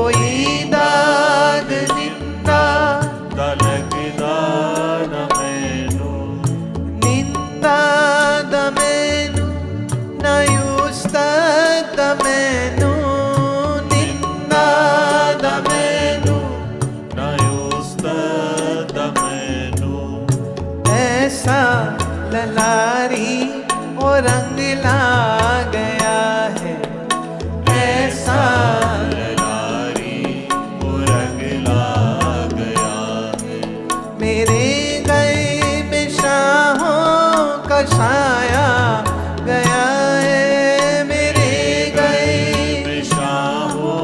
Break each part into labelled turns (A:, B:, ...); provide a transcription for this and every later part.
A: कोई दाग निंदा
B: तलकदा न मैनू
A: निंदा दमेनु नयुस्तक दमेनु निंदा दमेनु
B: नयुस्तद मैनू
A: ऐसा ललारी वो रंग ला गया है ऐसा
B: ललारी वो रंग ला गया है
A: मेरे गए में शाहों का साया गया है मेरे गए
B: में शाहों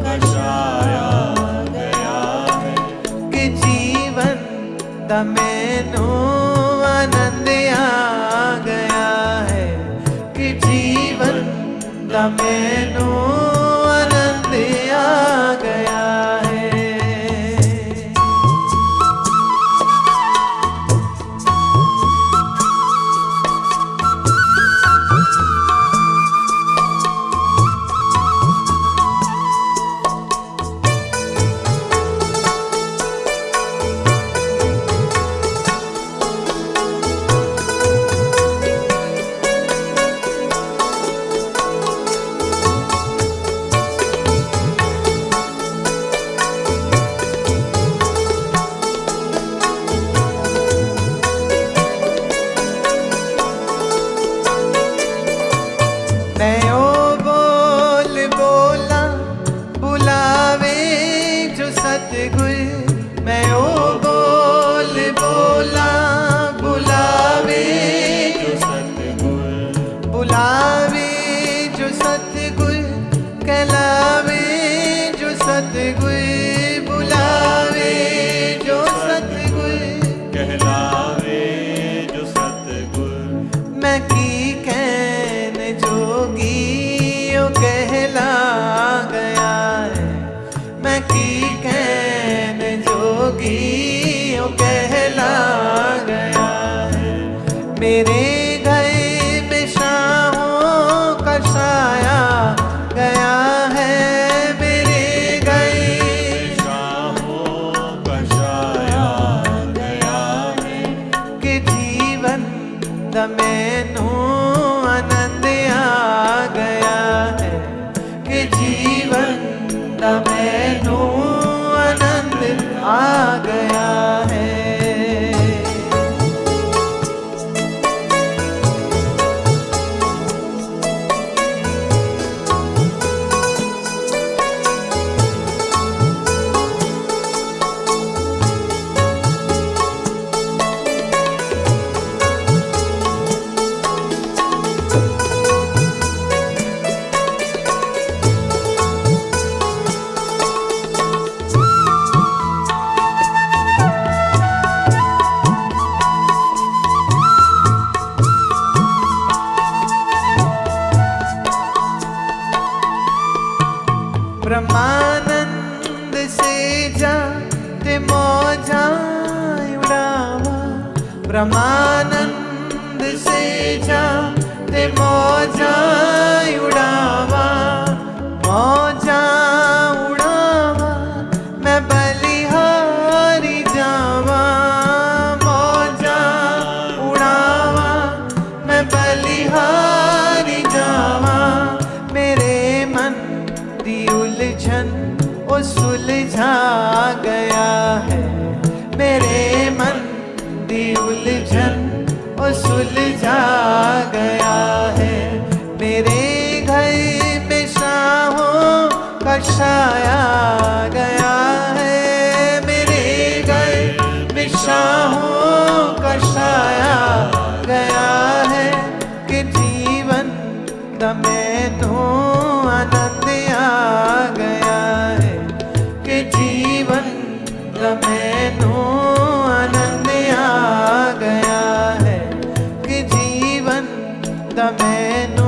B: का छाया गया है
A: कि जीवन दमेनु आनंद आ गया है कि जीवन दमेनु आनंद आ गया है नयो बोल बोला बुलावे जो सतगुर मैं ओ बोल बोला बुलावे
B: जो सतगुर
A: बुलावे जो सतगुर कहलावे जो सतगुर बुलावे जो सतगुर
B: कहलावे जो सतगुर
A: मैं की कहन जोगी ओ कहला गया है मैं की कहन जोगी ओ कहला गया है मेरे गए में शाहों का साया गया है मेरे गए
B: शाहों का छाया गया है
A: कि जीवन दमेनु आनंद आ गया है कि जीवन दमेनु आनंद आ गया है ब्रह्मानंद से जाते मौजा उड़ावा ब्रह्मानंद से जाते मौजा उड़ावा मौजा उड़ावा मैं बलिहारी जावा मौजा उड़ावा मैं बलिहारी जावा मेरे मन दी उलझन ओ सुलझा गया है मेरे मन दी उलझन ओ सुलझा गया है मेरे घर में शाहों का साया गया है मेरे घर में शाहों का साया गया है कि जीवन दमेनु आनंद आ गया है कि जीवन दमेनु आनंद आ गया है कि जीवन दमेनु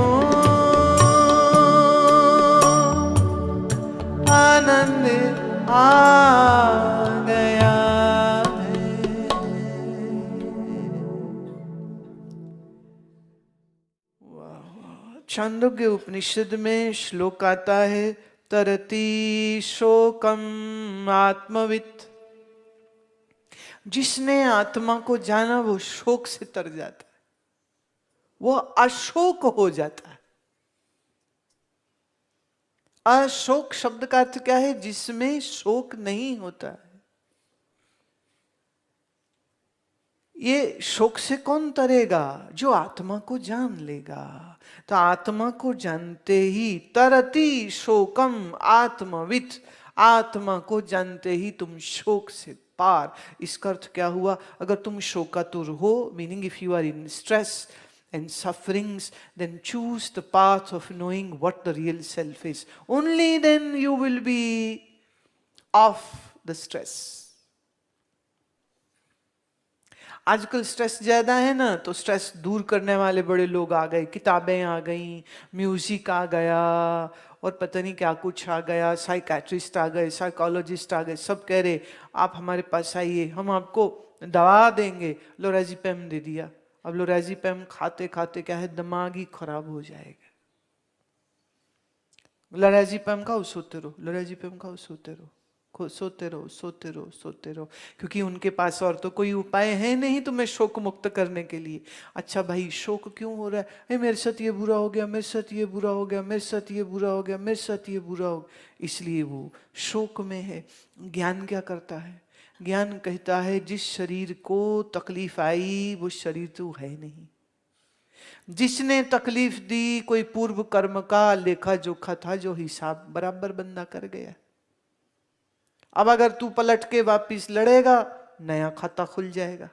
A: आनंद आ गया है। वाह वाह। छांदोग्य उपनिषद में श्लोक आता है तरति शोकम आत्मवित्। जिसने आत्मा को जाना वो शोक से तर जाता है, वो अशोक हो जाता है। अशोक शब्द का अर्थ क्या है? जिसमें शोक नहीं होता है। ये शोक से कौन तरेगा? जो आत्मा को जान लेगा। तो आत्मा को जानते ही तरति शोकम आत्मवित्, आत्मा को जानते ही तुम शोक से पार। इसका अर्थ क्या हुआ? अगर तुम शोकातुर हो, meaning if you are in stress and sufferings, then choose the path of knowing what the real self is. Only then you will be off the stress. आजकल स्ट्रेस ज्यादा है ना, तो स्ट्रेस दूर करने वाले बड़े लोग आ गए, किताबें आ गई, म्यूजिक आ गया, और पता नहीं क्या कुछ आ गया, साइकेट्रिस्ट आ गए, साइकोलॉजिस्ट आ गए, सब कह रहे आप हमारे पास आइए, हम आपको दवा देंगे। लोराज़ेपम दे दिया। अब लोराज़ेपम खाते खाते क्या है, दिमाग ही खराब हो जाएगा। लोराज़ेपम खाओ सोते रहो, लोराज़ेपम खाओ सोते रहो, सोते रहो सोते रहो सोते रहो, क्योंकि उनके पास और तो कोई उपाय है नहीं तुम्हें शोक मुक्त करने के लिए। अच्छा भाई शोक क्यों हो रहा है? मेरे साथ ये बुरा हो गया, मेरे साथ ये बुरा हो गया, मेरे साथ ये बुरा हो गया, मेरे साथ ये बुरा हो गया, इसलिए वो शोक में है। ज्ञान क्या करता है? ज्ञान कहता है जिस शरीर को तकलीफ आई वो शरीर तो है नहीं। जिसने तकलीफ दी कोई पूर्व कर्म का लेखा जोखा था, जो हिसाब बराबर बंदा कर गया। अब अगर तू पलट के वापिस लड़ेगा, नया खाता खुल जाएगा।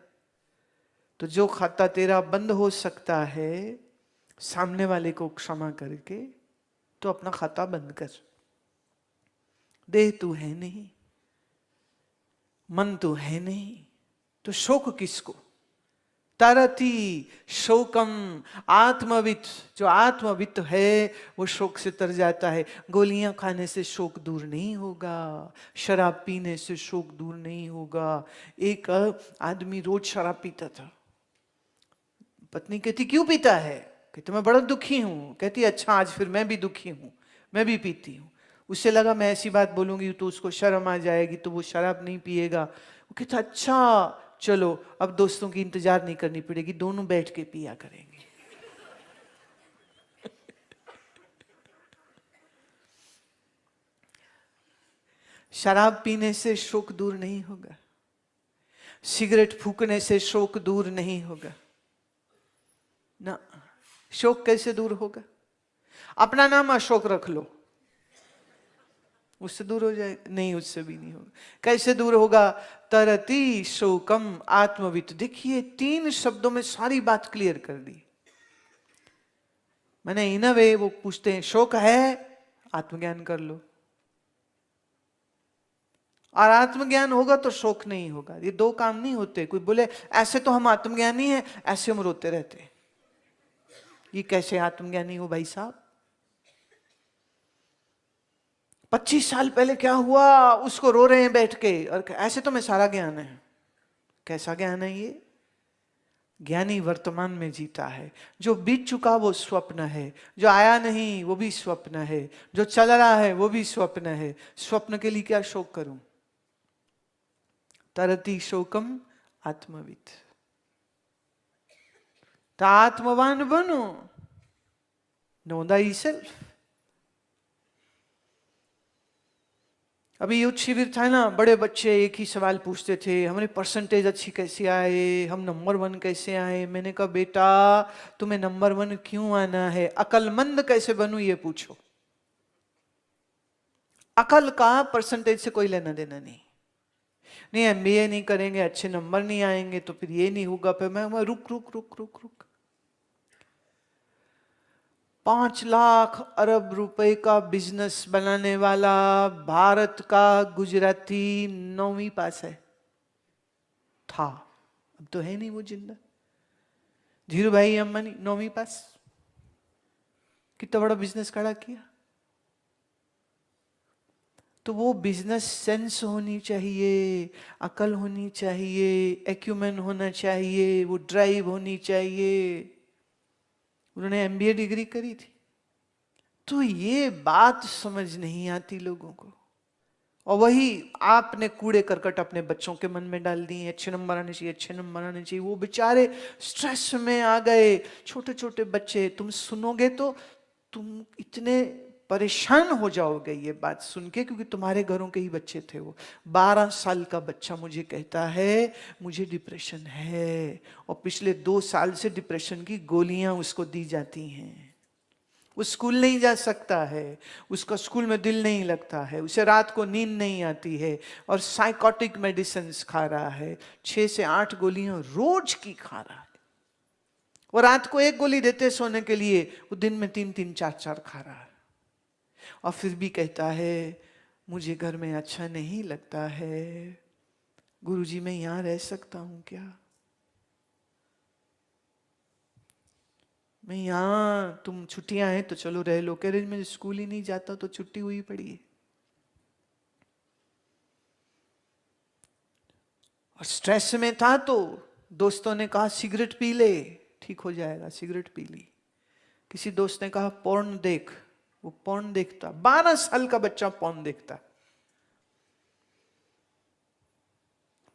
A: तो जो खाता तेरा बंद हो सकता है सामने वाले को क्षमा करके, तो अपना खाता बंद कर। देह तू है नहीं, मन तो है नहीं, तो शोक किसको? तरति शोकम आत्मवित्। जो आत्मवित् है वो शोक से तर जाता है। गोलियां खाने से शोक दूर नहीं होगा, शराब पीने से शोक दूर नहीं होगा। एक आदमी रोज शराब पीता था। पत्नी कहती क्यों पीता है? कहती मैं बड़ा दुखी हूं। कहती अच्छा आज फिर मैं भी दुखी हूं, मैं भी पीती हूं। उससे लगा मैं ऐसी बात बोलूंगी तो उसको शर्म आ जाएगी, तो वो शराब नहीं पिएगा। वो कहता अच्छा चलो अब दोस्तों की इंतजार नहीं करनी पड़ेगी, दोनों बैठ के पिया करेंगे। शराब पीने से शोक दूर नहीं होगा, सिगरेट फूकने से शोक दूर नहीं होगा ना। शोक कैसे दूर होगा? अपना नाम अशोक रख लो, उससे दूर हो जाए? नहीं, उससे भी नहीं होगा। कैसे दूर होगा? तरति शोकम आत्मवित्। देखिए 3 शब्दों में सारी बात क्लियर कर दी मैंने। इन वे वो पूछते हैं शोक है, आत्मज्ञान कर लो, और आत्मज्ञान होगा तो शोक नहीं होगा। ये 2 काम नहीं होते। कोई बोले ऐसे तो हम आत्मज्ञानी हैं, ऐसे हम रोते रहते। ये कैसे आत्मज्ञानी हो भाई साहब? 25 साल पहले क्या हुआ उसको रो रहे हैं बैठ के, और ऐसे तो मैं सारा ज्ञान है। कैसा ज्ञान है ये? ज्ञानी वर्तमान में जीता है। जो बीत चुका वो स्वप्न है, जो आया नहीं वो भी स्वप्न है, जो चल रहा है वो भी स्वप्न है। स्वप्न के लिए क्या शोक करूं? तरति शोकम आत्मवित्। तो आत्मवान बनो, नो thyself। अभी युद्ध शिविर था ना, बड़े बच्चे एक ही सवाल पूछते थे, हमारे परसेंटेज अच्छी कैसे आए, हम नंबर 1 कैसे आए। मैंने कहा बेटा तुम्हें नंबर 1 क्यों आना है, अकलमंद कैसे बनूं ये पूछो। अकल का परसेंटेज से कोई लेना देना नहीं। नहीं एमबीए नहीं करेंगे, अच्छे नंबर नहीं आएंगे, तो फिर ये नहीं होगा। फिर मैं रुक रुक रुक रुक रुक 5 लाख अरब रुपए का बिजनेस बनाने वाला भारत का गुजराती 9वीं पास है था, अब तो है नहीं वो जिंदा। धीरू भाई अंबानी 9वीं पास, कितना बड़ा बिजनेस खड़ा किया। तो वो बिजनेस सेंस होनी चाहिए, अकल होनी चाहिए, एक्यूमेन होना चाहिए, वो ड्राइव होनी चाहिए। उन्होंने एमबीए डिग्री करी थी, तो ये बात समझ नहीं आती लोगों को, और वही आपने कूड़े करकट अपने बच्चों के मन में डाल दिए, अच्छे नंबर आने चाहिए, अच्छे नंबर आने चाहिए। वो बेचारे स्ट्रेस में आ गए, छोटे छोटे बच्चे। तुम सुनोगे तो तुम इतने परेशान हो जाओगे ये बात सुन के, क्योंकि तुम्हारे घरों के ही बच्चे थे वो। 12 साल का बच्चा मुझे कहता है मुझे डिप्रेशन है, और पिछले 2 साल से डिप्रेशन की गोलियां उसको दी जाती हैं। वो स्कूल नहीं जा सकता है, उसका स्कूल में दिल नहीं लगता है, उसे रात को नींद नहीं आती है, और साइकोटिक मेडिसिन खा रहा है। 6 से 8 गोलियां रोज की खा रहा है। वो रात को 1 गोली देते सोने के लिए, वो दिन में 3-3, 4-4 खा रहा है। और फिर भी कहता है मुझे घर में अच्छा नहीं लगता है, गुरुजी मैं यहां रह सकता हूं क्या? मैं यहाँ, तुम छुट्टियां हैं तो चलो रह लो। कह रहे मैं स्कूल ही नहीं जाता तो छुट्टी हुई पड़ी है। और स्ट्रेस में था तो दोस्तों ने कहा सिगरेट पी ले ठीक हो जाएगा, सिगरेट पी ली। किसी दोस्त ने कहा पोर्न देख, वो पोर्न देखता। 12 साल का बच्चा पोर्न देखता,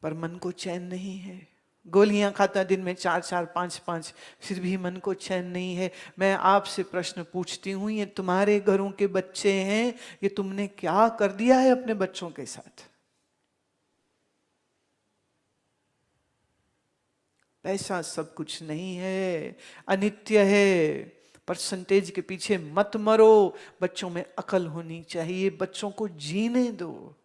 A: पर मन को चैन नहीं है। गोलियां खाता दिन में 4-4, 5-5, फिर भी मन को चैन नहीं है। मैं आपसे प्रश्न पूछती हूं, ये तुम्हारे घरों के बच्चे हैं, ये तुमने क्या कर दिया है अपने बच्चों के साथ? पैसा सब कुछ नहीं है, अनित्य है। परसेंटेज के पीछे मत मरो, बच्चों में अकल होनी चाहिए, बच्चों को जीने दो।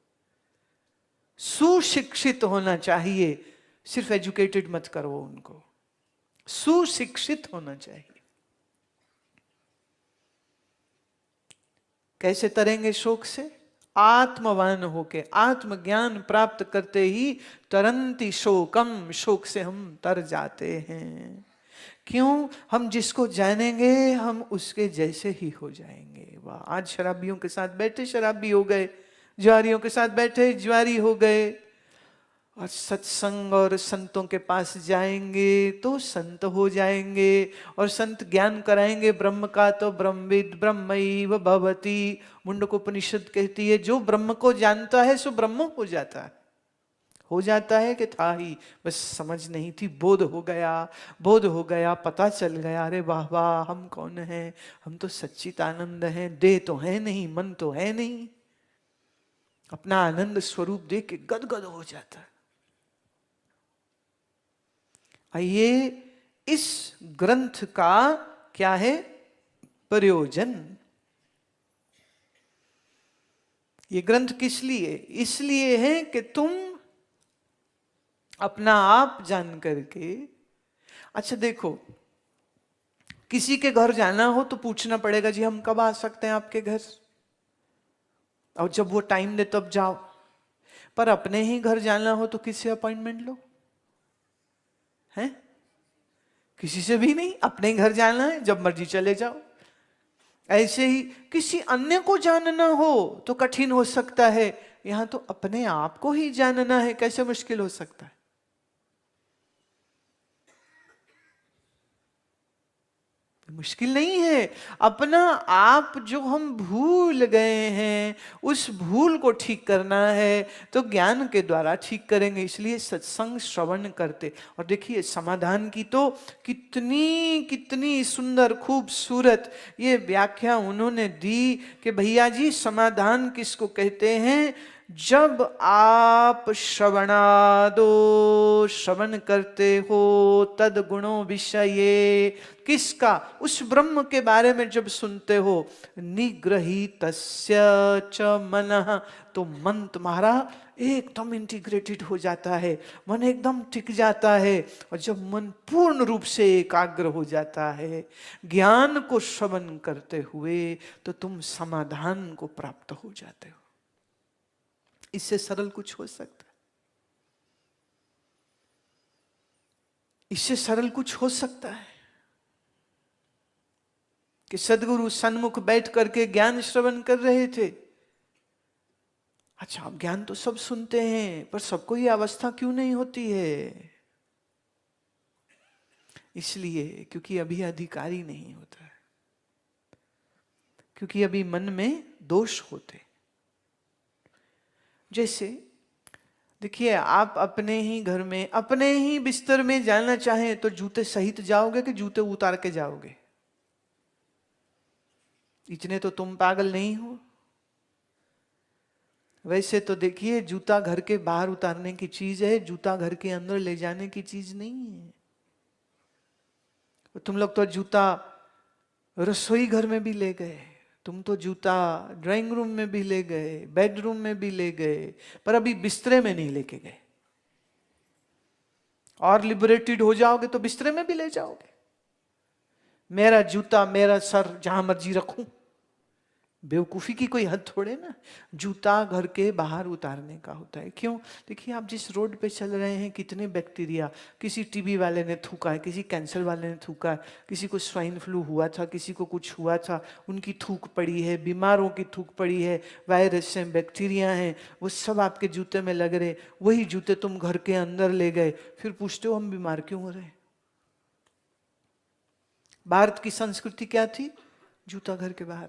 A: सुशिक्षित होना चाहिए, सिर्फ एजुकेटेड मत करो उनको, सुशिक्षित होना चाहिए। कैसे तरेंगे शोक से? आत्मवान होके, आत्मज्ञान प्राप्त करते ही तरंती शोकम, शोक से हम तर जाते हैं। क्यों? हम जिसको जानेंगे हम उसके जैसे ही हो जाएंगे। वाह, आज शराबियों के साथ बैठे शराबी हो गए, ज्वारियों के साथ बैठे ज्वारी हो गए। और सत्संग और संतों के पास जाएंगे तो संत हो जाएंगे, और संत ज्ञान कराएंगे ब्रह्म का तो ब्रह्मविद ब्रह्मैव भवति। मुंडकोपनिषद कहती है जो ब्रह्म को जानता है सो ब्रह्म हो जाता है। हो जाता है कि था ही, बस समझ नहीं थी, बोध हो गया, बोध हो गया, पता चल गया, अरे वाह वाह हम कौन हैं, हम तो सच्चिदानंद हैं, देह तो है नहीं, मन तो है नहीं। अपना आनंद स्वरूप देख के गदगद हो जाता है। आइए, इस ग्रंथ का क्या है प्रयोजन? ये ग्रंथ किस लिए? इसलिए है कि तुम अपना आप जान करके, अच्छा देखो, किसी के घर जाना हो तो पूछना पड़ेगा जी हम कब आ सकते हैं आपके घर, और जब वो टाइम दे तब जाओ। पर अपने ही घर जाना हो तो किससे अपॉइंटमेंट लो? हैं? किसी से भी नहीं, अपने घर जाना है जब मर्जी चले जाओ। ऐसे ही किसी अन्य को जानना हो तो कठिन हो सकता है, यहां तो अपने आप को ही जानना है, कैसे मुश्किल हो सकता है? मुश्किल नहीं है। अपना आप जो हम भूल गए हैं उस भूल को ठीक करना है तो ज्ञान के द्वारा ठीक करेंगे। इसलिए सत्संग श्रवण करते। और देखिए समाधान की तो कितनी कितनी सुंदर खूबसूरत ये व्याख्या उन्होंने दी कि भैया जी समाधान किसको कहते हैं? जब आप श्रवणादो श्रवण करते हो तद गुणों विषये, किसका? उस ब्रह्म के बारे में जब सुनते हो, निग्रहीतस्य च मनः, तो मन तुम्हारा एकदम इंटीग्रेटेड हो जाता है, मन एकदम टिक जाता है। और जब मन पूर्ण रूप से एकाग्र हो जाता है ज्ञान को श्रवण करते हुए, तो तुम समाधान को प्राप्त हो जाते हो। इससे सरल कुछ हो सकता है? इससे सरल कुछ हो सकता है कि सदगुरु सन्मुख बैठ करके ज्ञान श्रवण कर रहे थे? अच्छा, आप ज्ञान तो सब सुनते हैं, पर सबको ये अवस्था क्यों नहीं होती है? इसलिए क्योंकि अभी अधिकारी नहीं होता है। क्योंकि अभी मन में दोष होते। जैसे देखिए, आप अपने ही घर में अपने ही बिस्तर में जाना चाहें तो जूते सहित जाओगे कि जूते उतार के जाओगे? इतने तो तुम पागल नहीं हो। वैसे तो देखिए, जूता घर के बाहर उतारने की चीज है, जूता घर के अंदर ले जाने की चीज नहीं है। तुम लोग तो जूता रसोई घर में भी ले गए, तुम तो जूता ड्राइंग रूम में भी ले गए, बेडरूम में भी ले गए, पर अभी बिस्तरे में नहीं लेके गए। और लिबरेटेड हो जाओगे तो बिस्तरे में भी ले जाओगे। मेरा जूता मेरा सर जहां मर्जी रखूं, बेवकूफी की कोई हद थोड़े ना। जूता घर के बाहर उतारने का होता है। क्यों? देखिए, आप जिस रोड पे चल रहे हैं, कितने बैक्टीरिया, किसी टीबी वाले ने थूका है, किसी कैंसर वाले ने थूका है, किसी को स्वाइन फ्लू हुआ था, किसी को कुछ हुआ था, उनकी थूक पड़ी है, बीमारों की थूक पड़ी है, वायरस हैं, बैक्टीरिया हैं, वो सब आपके जूते में लग रहे। वही जूते तुम घर के अंदर ले गए, फिर पूछते हो हम बीमार क्यों हो रहे? भारत की संस्कृति क्या थी? जूता घर के बाहर,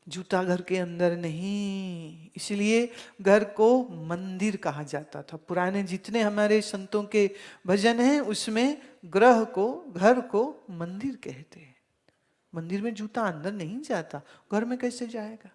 A: जूता घर के अंदर नहीं। इसलिए घर को मंदिर कहा जाता था। पुराने जितने हमारे संतों के भजन हैं, उसमें ग्रह को, घर को मंदिर कहते हैं। मंदिर में जूता अंदर नहीं जाता, घर में कैसे जाएगा?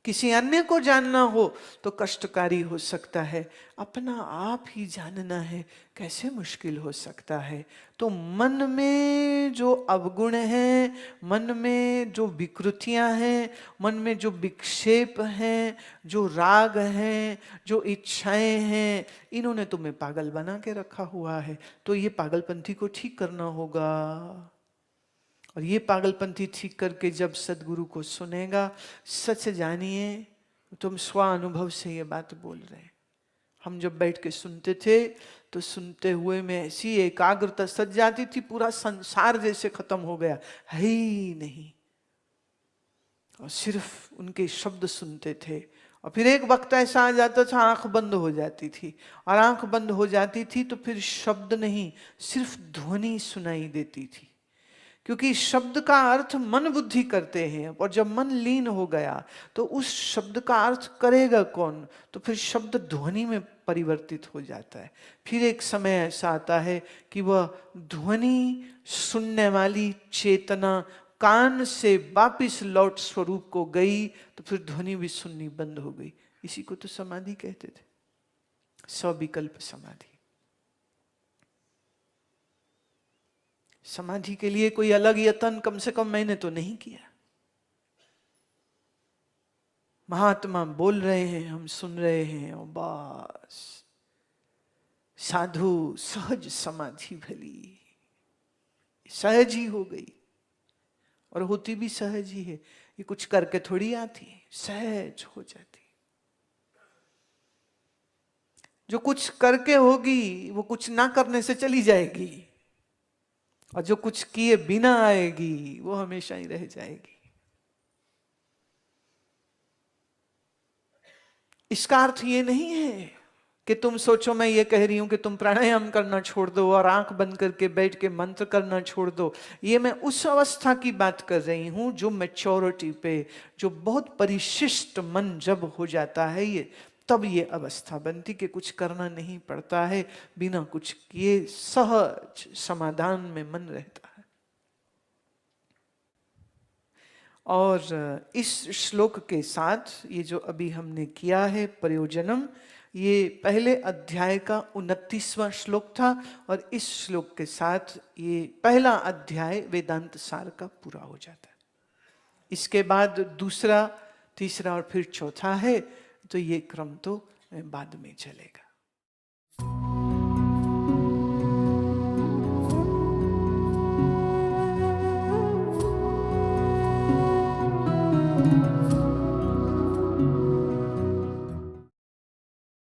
A: किसी अन्य को जानना हो तो कष्टकारी हो सकता है, अपना आप ही जानना है कैसे मुश्किल हो सकता है। तो मन में जो अवगुण हैं, मन में जो विकृतियां हैं, मन में जो विक्षेप हैं, जो राग हैं, जो इच्छाएं हैं, इन्होंने तुम्हें पागल बना के रखा हुआ है। तो ये पागलपंथी को ठीक करना होगा। और ये पागलपंथी ठीक करके जब सदगुरु को सुनेगा, सच जानिए तुम स्वानुभव से ये बात बोल रहे हैं। हम जब बैठ के सुनते थे तो सुनते हुए में ऐसी एकाग्रता सज जाती थी, पूरा संसार जैसे खत्म हो गया, है ही नहीं, और सिर्फ उनके शब्द सुनते थे। और फिर एक वक्त ऐसा आ जाता था, आंख बंद हो जाती थी, और आंख बंद हो जाती थी तो फिर शब्द नहीं, सिर्फ ध्वनि सुनाई देती थी। क्योंकि शब्द का अर्थ मन बुद्धि करते हैं, और जब मन लीन हो गया तो उस शब्द का अर्थ करेगा कौन? तो फिर शब्द ध्वनि में परिवर्तित हो जाता है। फिर एक समय ऐसा आता है कि वह ध्वनि सुनने वाली चेतना कान से वापिस लौट स्वरूप को गई, तो फिर ध्वनि भी सुननी बंद हो गई। इसी को तो समाधि कहते थे, सविकल्प समाधि। समाधि के लिए कोई अलग यत्न कम से कम मैंने तो नहीं किया। महात्मा बोल रहे हैं, हम सुन रहे हैं, और बस साधु सहज समाधि भली, सहज ही हो गई। और होती भी सहज ही है, ये कुछ करके थोड़ी आती, सहज हो जाती। जो कुछ करके होगी वो कुछ ना करने से चली जाएगी, और जो कुछ किए बिना आएगी वो हमेशा ही रह जाएगी। इसका अर्थ ये नहीं है कि तुम सोचो मैं ये कह रही हूं कि तुम प्राणायाम करना छोड़ दो और आंख बंद करके बैठ के मंत्र करना छोड़ दो। ये मैं उस अवस्था की बात कर रही हूं जो मैच्योरिटी पे, जो बहुत परिशिष्ट मन जब हो जाता है, ये तब ये अवस्था बनती कि कुछ करना नहीं पड़ता है, बिना कुछ किए सहज समाधान में मन रहता है। और इस श्लोक के साथ ये जो अभी हमने किया है प्रयोजनम, ये पहले अध्याय का 29वां श्लोक था, और इस श्लोक के साथ ये पहला अध्याय वेदांत सार का पूरा हो जाता है। इसके बाद दूसरा, तीसरा और फिर चौथा है, तो ये क्रम तो बाद में चलेगा।